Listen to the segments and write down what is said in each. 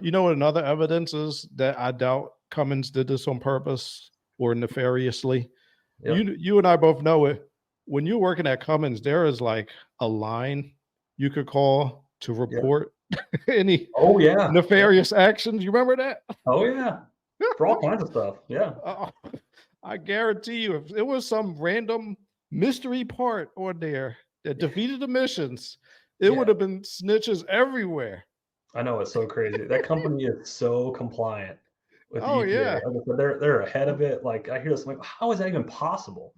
You know what another evidence is that I doubt Cummins did this on purpose or nefariously? Yep. You and I both know it. When you're working at Cummins, there is like a line you could call to Yep. report any Oh yeah. Yeah. nefarious actions. You remember that? Oh yeah. For all kinds of stuff. Yeah. Oh, I guarantee you, if it was some random mystery part on there that defeated the missions, it Yeah. would have been snitches everywhere. I know, it's so crazy. That company is so compliant with the Oh EPA. yeah. Like I said, they're ahead of it. Like I hear this, I'm like, how is that even possible?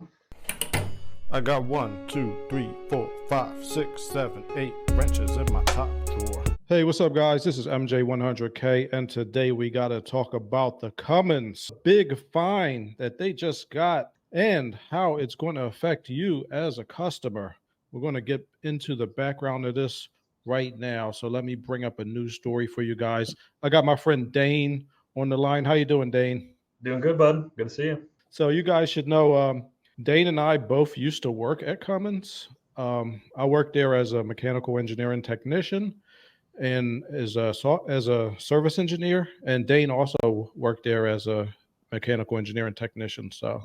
I got 1, 2, 3, 4, 5, 6, 7, 8 wrenches in my top drawer. Hey, what's up, guys? This is MJ100k, and today we got to talk about the Cummins big fine that they just got and how it's going to affect you as a customer. We're going to get into the background of this right now. So let me bring up a news story for you guys. I got my friend Dane on the line. How you doing, Dane? Doing good, bud. Good to see you. So you guys should know Dane and I both used to work at Cummins. I worked there as a mechanical engineering technician and as a service engineer, and Dane also worked there as a mechanical engineering technician. So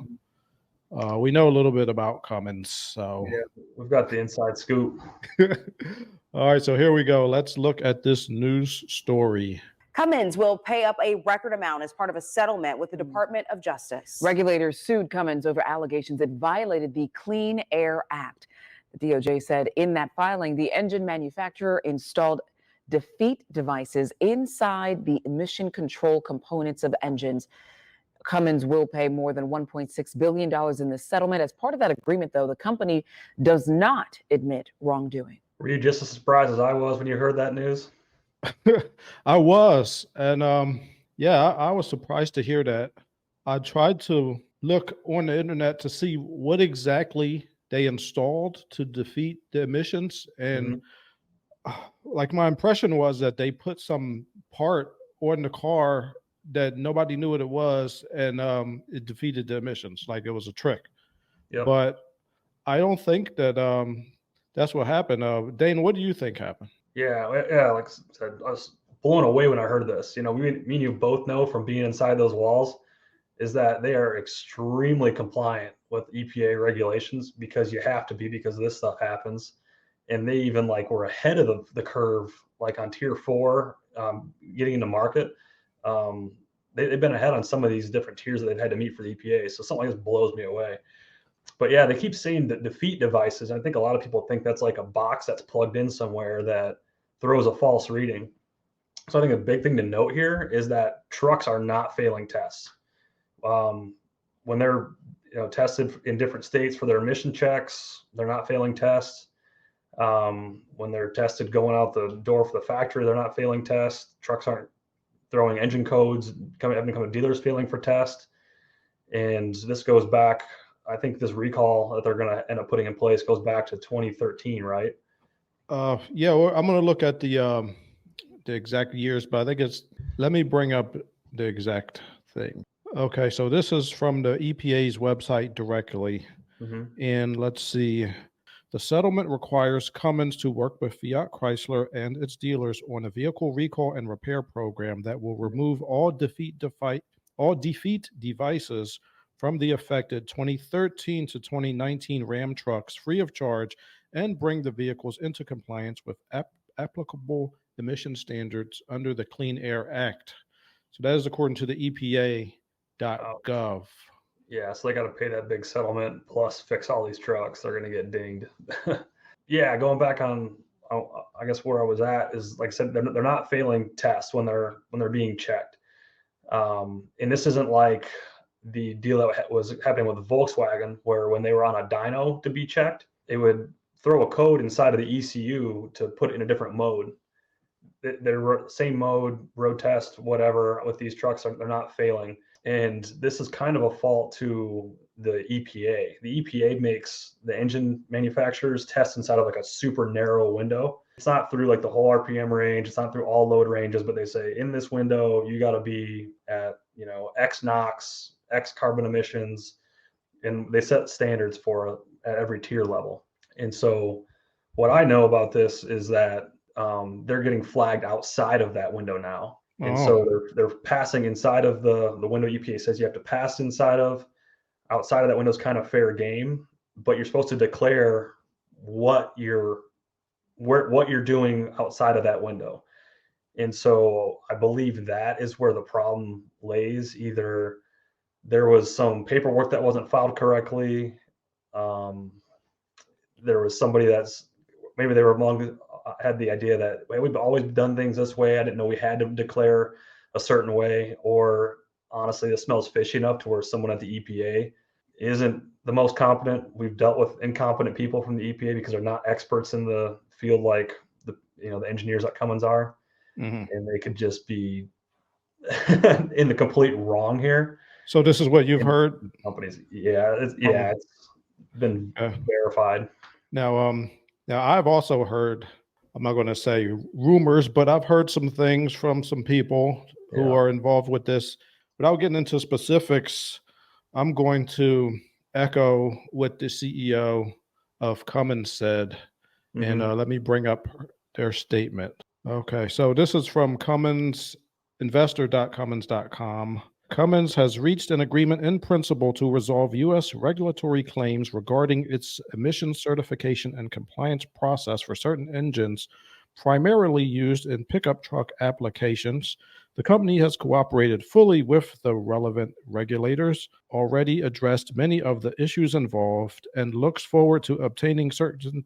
we know a little bit about Cummins. So Yeah, we've got the inside scoop. all right, so here we go. Let's look at this news story. Cummins will pay up a record amount as part of a settlement with the Department of Justice. Regulators sued Cummins over allegations it violated the Clean Air Act. The DOJ said in that filing, the engine manufacturer installed defeat devices inside the emission control components of engines. Cummins will pay more than $1.6 billion in this settlement. As part of that agreement, though, the company does not admit wrongdoing. Were you just as surprised as I was when you heard that news? I was, and yeah, I was surprised to hear that. I tried to look on the internet to see what exactly they installed to defeat the emissions, and like my impression was that they put some part on the car that nobody knew what it was, and it defeated the emissions, like it was a trick. Yep. But I don't think that that's what happened. Dane, what do you think happened? Yeah, like I said, I was blown away when I heard this. You know, me and you both know from being inside those walls is that they are extremely compliant with EPA regulations because you have to be because this stuff happens. And they even like were ahead of the curve, like on tier 4, getting into market. They've been ahead on some of these different tiers that they've had to meet for the EPA. So something like this blows me away. But yeah, they keep saying that defeat devices. I think a lot of people think that's like a box that's plugged in somewhere that throws a false reading. So I think a big thing to note here is that trucks are not failing tests. When they're tested in different states for their emission checks, they're not failing tests. When they're tested going out the door for the factory, they're not failing tests. Trucks aren't throwing engine codes, having to come to dealers failing for test. And this goes back, I think this recall that they're going to end up putting in place goes back to 2013, right? Yeah, well, I'm going to look at the exact years, but I think it's, let me bring up the exact thing. Okay, so this is from the EPA's website directly. And let's see. The settlement requires Cummins to work with Fiat Chrysler and its dealers on a vehicle recall and repair program that will remove all defeat devices from the affected 2013 to 2019 Ram trucks free of charge and bring the vehicles into compliance with applicable emission standards under the Clean Air Act. So that is according to the EPA.gov. Yeah, so they got to pay that big settlement plus fix all these trucks. They're going to get dinged. Yeah, going back on, I guess where I was at is, like I said, they're not failing tests when they're being checked. And this isn't like the deal that was happening with Volkswagen, where when they were on a dyno to be checked, they would throw a code inside of the ECU to put it in a different mode. They're same mode, road test, whatever. With these trucks, they're not failing. And this is kind of a fault to the EPA. The EPA makes the engine manufacturers test inside of like a super narrow window. It's not through like the whole RPM range. It's not through all load ranges, but they say in this window, you got to be at, X NOx, X carbon emissions. And they set standards for at every tier level. And so what I know about this is that they're getting flagged outside of that window now. And Oh, so they're passing inside of the window EPA says you have to pass inside of. Outside of that window is kind of fair game, but you're supposed to declare what you're doing outside of that window. And so I believe that is where the problem lays. Either there was some paperwork that wasn't filed correctly. There was somebody that's maybe they were among had the idea that, well, we've always done things this way. I didn't know we had to declare a certain way. Or honestly, this smells fishy enough to where someone at the EPA isn't the most competent. We've dealt with incompetent people from the EPA because they're not experts in the field like the engineers at Cummins are, and they could just be in the complete wrong here. so this is what you've in heard? companies. It's been verified. Now, now I've also heard, I'm not going to say rumors, but I've heard some things from some people who are involved with this. Without getting into specifics, I'm going to echo what the CEO of Cummins said. And let me bring up their statement. Okay, so this is from Cummins, investor.cummins.com. Cummins has reached an agreement in principle to resolve U.S. regulatory claims regarding its emissions certification and compliance process for certain engines primarily used in pickup truck applications. The company has cooperated fully with the relevant regulators, already addressed many of the issues involved, and looks forward to obtaining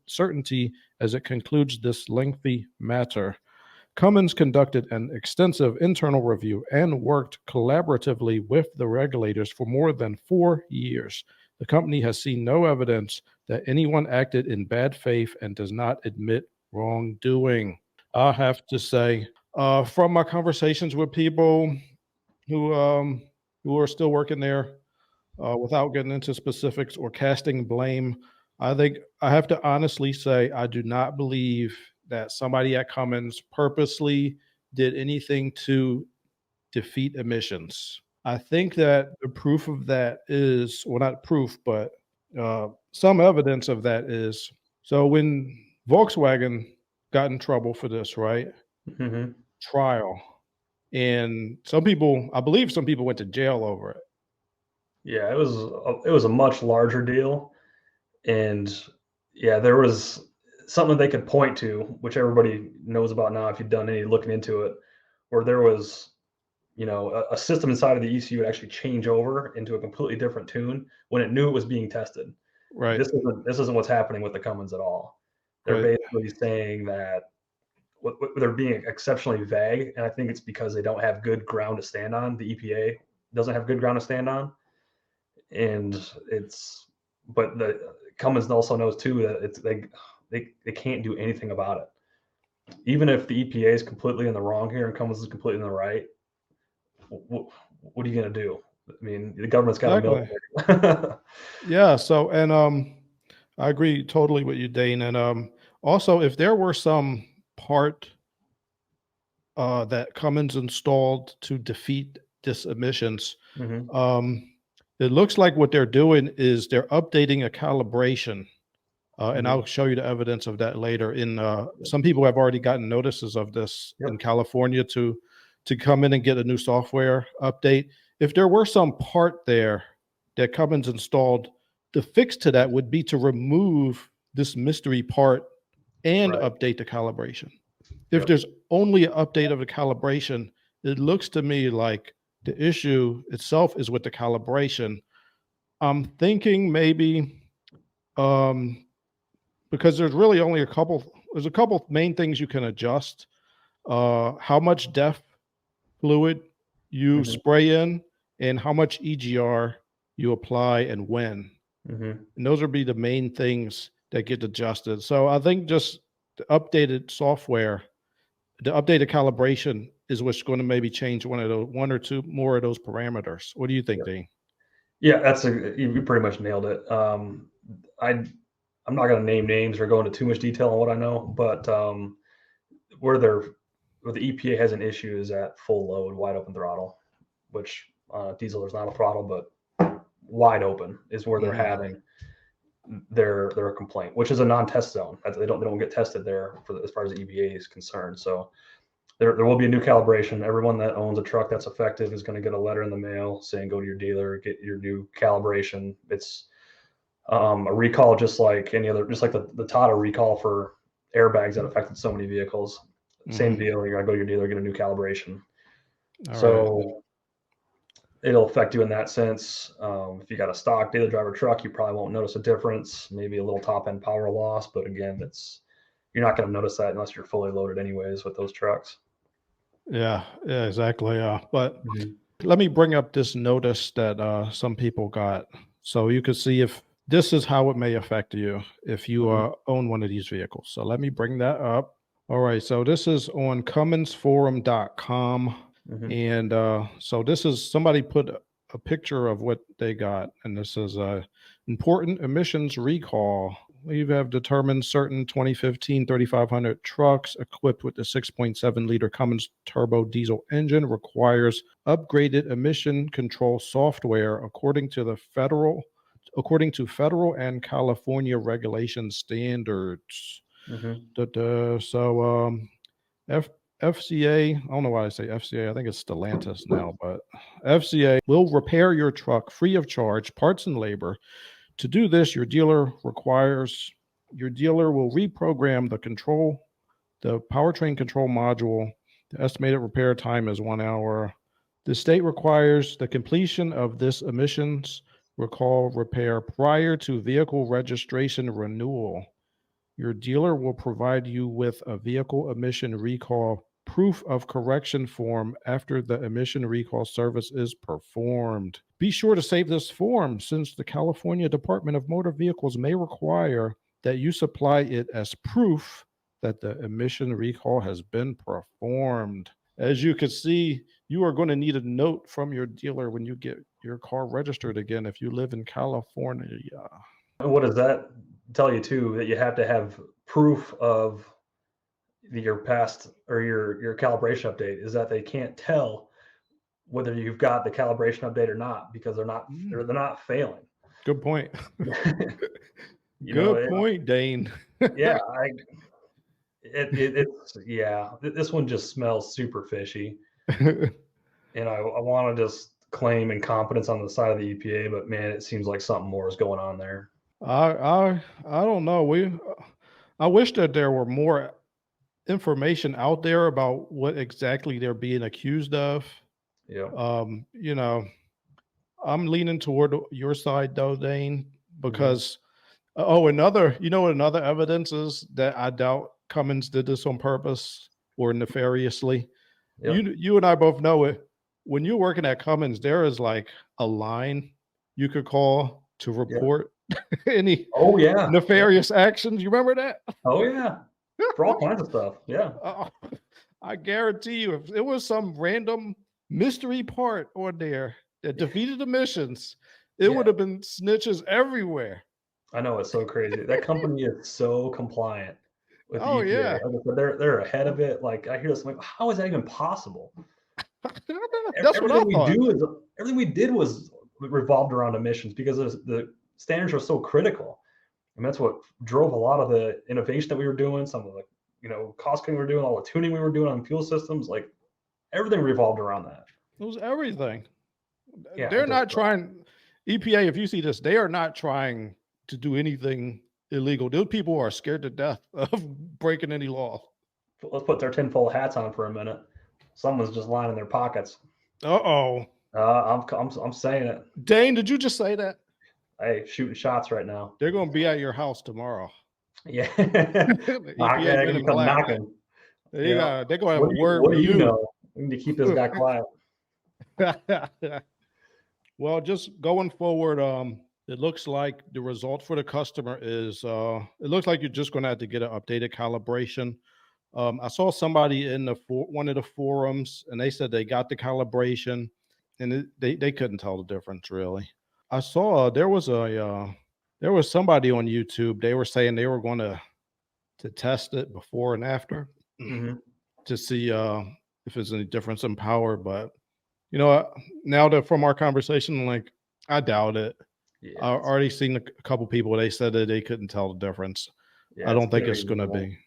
certainty as it concludes this lengthy matter. Cummins conducted an extensive internal review and worked collaboratively with the regulators for more than 4 years. The company has seen no evidence that anyone acted in bad faith and does not admit wrongdoing. I have to say, from my conversations with people who are still working there, without getting into specifics or casting blame, I think I have to honestly say I do not believe that somebody at Cummins purposely did anything to defeat emissions. I think that the proof of that is, well, not proof, but some evidence of that is, so when Volkswagen got in trouble for this, right? Trial. And some people, I believe some people went to jail over it. Yeah, it was a much larger deal. And yeah, there was something they could point to, which everybody knows about now if you've done any looking into it, where there was, a system inside of the ECU would actually change over into a completely different tune when it knew it was being tested. Right. This isn't what's happening with the Cummins at all. They're basically saying that they're being exceptionally vague, and I think it's because they don't have good ground to stand on. The EPA doesn't have good ground to stand on, and but the Cummins also knows too that they can't do anything about it. Even if the EPA is completely in the wrong here and Cummins is completely in the right, what are you going to do? I mean, the government's got a military. Yeah. So, and I agree totally with you, Dane. And also, if there were some part that Cummins installed to defeat this emissions, it looks like what they're doing is they're updating a calibration. And I'll show you the evidence of that later. Some people have already gotten notices of this in California to come in and get a new software update. If there were some part there that Cummins installed, the fix to that would be to remove this mystery part and update the calibration. If there's only an update of the calibration, it looks to me like the issue itself is with the calibration. I'm thinking maybe because there's really only a couple main things you can adjust. How much DEF fluid you spray in and how much EGR you apply and when. And those would be the main things that get adjusted. So I think just the updated software, the updated calibration is what's going to maybe change one or two more of those parameters. What do you think, Dean? Yeah, you pretty much nailed it. I'm not going to name names or go into too much detail on what I know, but where the EPA has an issue is at full load, wide open throttle, which diesel is not a throttle, but wide open is where they're having their complaint, which is a non-test zone. They don't get tested there as far as the EPA is concerned. So There will be a new calibration. Everyone that owns a truck that's effective is going to get a letter in the mail saying go to your dealer, get your new calibration. It's a recall just like any other, just like the Tata recall for airbags that affected so many vehicles. Same deal. You got to go to your dealer, get a new calibration. All So right. it'll affect you in that sense. If you got a stock daily driver truck, you probably won't notice a difference. Maybe a little top end power loss, but again, you're not going to notice that unless you're fully loaded anyways with those trucks. Yeah, exactly. But let me bring up this notice that some people got, so you can see if this is how it may affect you if you own one of these vehicles. So let me bring that up. All right, so this is on cumminsforum.com. And so this is somebody put a picture of what they got, and this is a important emissions recall. We have determined certain 2015 3500 trucks equipped with the 6.7 liter Cummins turbo diesel engine requires upgraded emission control software according to federal and California regulation standards. So FCA, I don't know why I say FCA, I think it's Stellantis now, but FCA will repair your truck free of charge, parts and labor. To do this, your dealer will reprogram the powertrain control module. The estimated repair time is 1 hour. The state requires the completion of this emissions recall repair prior to vehicle registration renewal. Your dealer will provide you with a vehicle emission recall proof of correction form after the emission recall service is performed. Be sure to save this form since the California Department of Motor Vehicles may require that you supply it as proof that the emission recall has been performed. As you can see, you are going to need a note from your dealer when you get your car registered again if you live in California. What does that tell you too? That you have to have proof of your past or your calibration update, is that they can't tell whether you've got the calibration update or not because they're not failing. Good point. Good point, Dane. Yeah, this one just smells super fishy. And I want to just claim incompetence on the side of the EPA, but man, it seems like something more is going on there. I don't know. I wish that there were more information out there about what exactly they're being accused of. Yeah. I'm leaning toward your side though, Dane, because another evidence is that I doubt Cummins did this on purpose or nefariously. Yep. You and I both know it. When you're working at Cummins, there is like a line you could call to report any nefarious actions. You remember that? Oh yeah. For all kinds of stuff. Yeah. I guarantee you, if it was some random mystery part on there that defeated emissions, it would have been snitches everywhere. I know, it's so crazy. That company is so compliant with the EPA. Yeah. They're ahead of it. Like I hear this, I'm like, how is that even possible? That's what I thought. Everything we did was revolved around emissions because the standards are so critical. And that's what drove a lot of the innovation that we were doing, some of the cost cutting we were doing, all the tuning we were doing on fuel systems, like everything revolved around that. It was everything. Yeah, they're not trying. EPA, if you see this, they are not trying to do anything illegal. Those people are scared to death of breaking any law. Let's put their tinfoil hats on for a minute. Someone's just lining their pockets. I'm saying it. Dane, did you just say that? Hey, shooting shots right now. They're going to be at your house tomorrow. Yeah. EPA gonna come knocking. They're going to have a word with you. Know? We need to keep this guy quiet. Well, just going forward, it looks like the result for the customer is, it looks like you're just going to have to get an updated calibration. I saw somebody in one of the forums, and they said they got the calibration, and they couldn't tell the difference really. I saw there was somebody on YouTube. They were saying they were going to test it before and after to see if there's any difference in power. But now that from our conversation, like I doubt it. Yeah, I already seen a couple people. They said that they couldn't tell the difference. Yeah, I don't think it's going to be.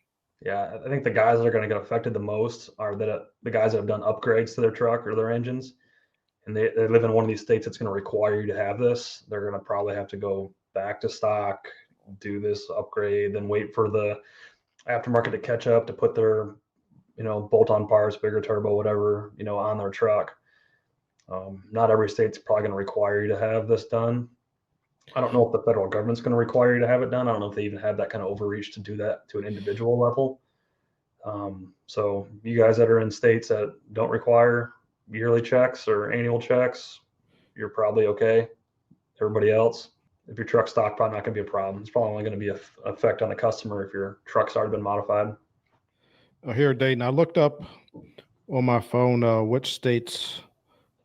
Yeah, I think the guys that are going to get affected the most are the guys that have done upgrades to their truck or their engines, and they live in one of these states that's going to require you to have this. They're going to probably have to go back to stock, do this upgrade, then wait for the aftermarket to catch up to put their, bolt-on parts, bigger turbo, whatever, on their truck. Not every state's probably going to require you to have this done. I don't know if the federal government's going to require you to have it done. I don't know if they even have that kind of overreach to do that to an individual level. So you guys that are in states that don't require yearly checks or annual checks, you're probably okay. Everybody else, if your truck's stocked, probably not going to be a problem. It's probably only going to be an effect on the customer if your truck's already been modified. Here, Dayton, I looked up on my phone which states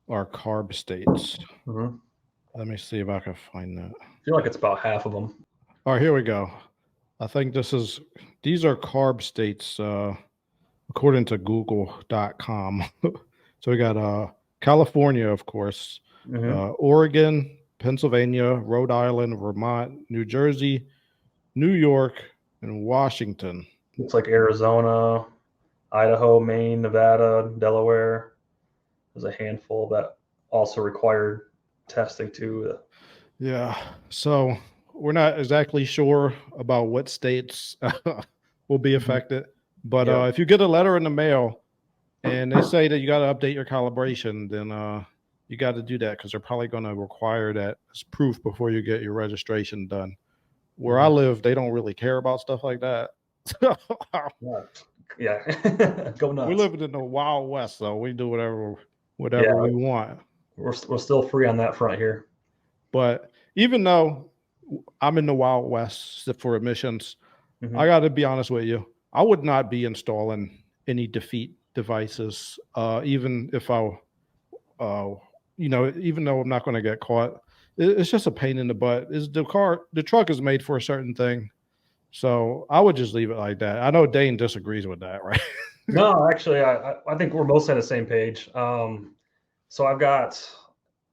are CARB states. Mm-hmm. Let me see if I can find that. I feel like it's about half of them. All right, here we go. I think these are CARB states according to google.com. So we got California, of course, Oregon, Pennsylvania, Rhode Island, Vermont, New Jersey, New York, and Washington. It's like Arizona, Idaho, Maine, Nevada, Delaware. There's a handful that also require testing too. Yeah. So we're not exactly sure about what states will be affected. But if you get a letter in the mail and they say that you got to update your calibration, then you got to do that because they're probably going to require that as proof before you get your registration done. Where I live, they don't really care about stuff like that. Yeah. Go nuts. We live in the Wild West, so we do whatever we want. We're still free on that front here. But even though I'm in the Wild West for emissions, I got to be honest with you. I would not be installing any defeat devices, even if even though I'm not going to get caught. It's just a pain in the butt. The truck is made for a certain thing. So I would just leave it like that. I know Dane disagrees with that, right? No, actually, I think we're mostly on the same page. So I've got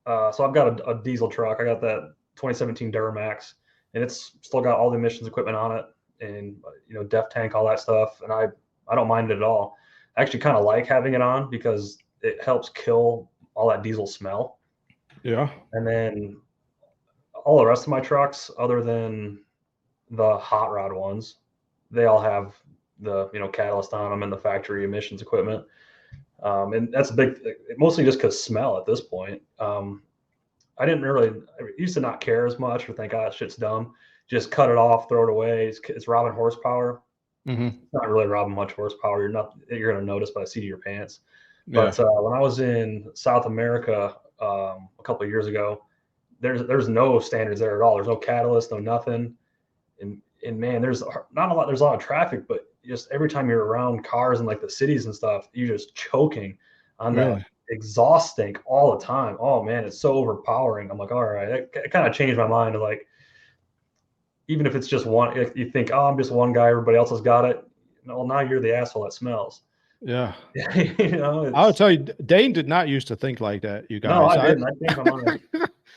a diesel truck. I got that 2017 Duramax, and it's still got all the emissions equipment on it, and DEF tank, all that stuff. And I don't mind it at all. I actually kind of like having it on because it helps kill all that diesel smell. Yeah. And then all the rest of my trucks, other than the hot rod ones, they all have the catalyst on them and the factory emissions equipment, and that's a big, mostly just because smell at this point. I used to not care as much or think, oh, that shit's dumb, just cut it off, throw it away. It's robbing horsepower. It's not really robbing much horsepower. You're going to notice by the seat of your pants. But when I was in South America a couple of years ago, there's no standards there at all. There's no catalyst, no nothing. And man, there's not a lot. There's a lot of traffic, but just every time you're around cars and like the cities and stuff, you're just choking on that exhaust stink all the time. Oh man, it's so overpowering. I'm like, all right, it kind of changed my mind to like, even if it's just one, if you think, oh, I'm just one guy, everybody else has got it. Well, now you're the asshole that smells. Yeah. I'll tell you, Dane did not used to think like that, you guys. No, I didn't. I changed my mind.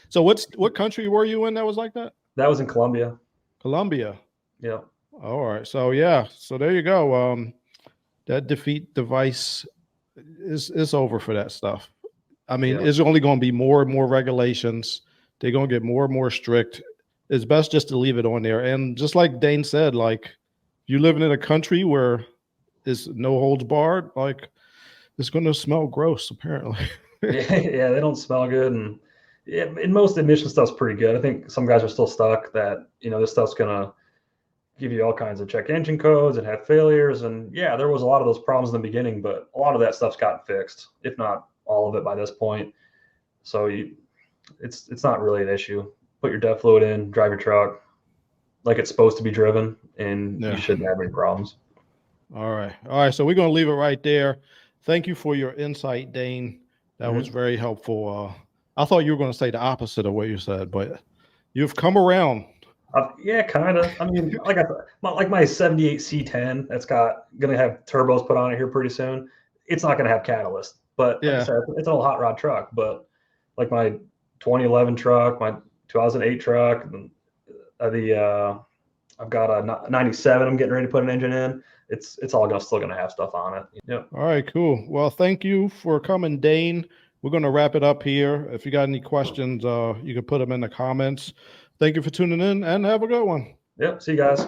So what country were you in that was like that? That was in Colombia. Colombia. Yeah. All right. So yeah. So there you go. That defeat device is over for that stuff. I mean, it's only going to be more and more regulations. They're going to get more and more strict. It's best just to leave it on there. And just like Dane said, like you living in a country where it's no holds barred, like it's going to smell gross apparently. yeah, they don't smell good, and in most emission stuff's pretty good. I think some guys are still stuck that this stuff's gonna give you all kinds of check engine codes and have failures. And yeah, there was a lot of those problems in the beginning, but a lot of that stuff's gotten fixed, if not all of it by this point. So it's not really an issue. Put your DEF fluid in, drive your truck like it's supposed to be driven, and you shouldn't have any problems. All right. So we're gonna leave it right there. Thank you for your insight, Dane. That was very helpful. I thought you were going to say the opposite of what you said, but you've come around. Yeah, kind of. I mean, like my 78 C10 that's going to have turbos put on it here pretty soon. It's not going to have catalyst, but like I said, it's an old hot rod truck. But like my 2011 truck, my 2008 truck, the I've got a 97. I'm getting ready to put an engine in. It's all still gonna have stuff on it. Yep. All right, cool. Well, thank you for coming, Dane. We're going to wrap it up here. If you got any questions, you can put them in the comments. Thank you for tuning in and have a good one. Yep. See you guys.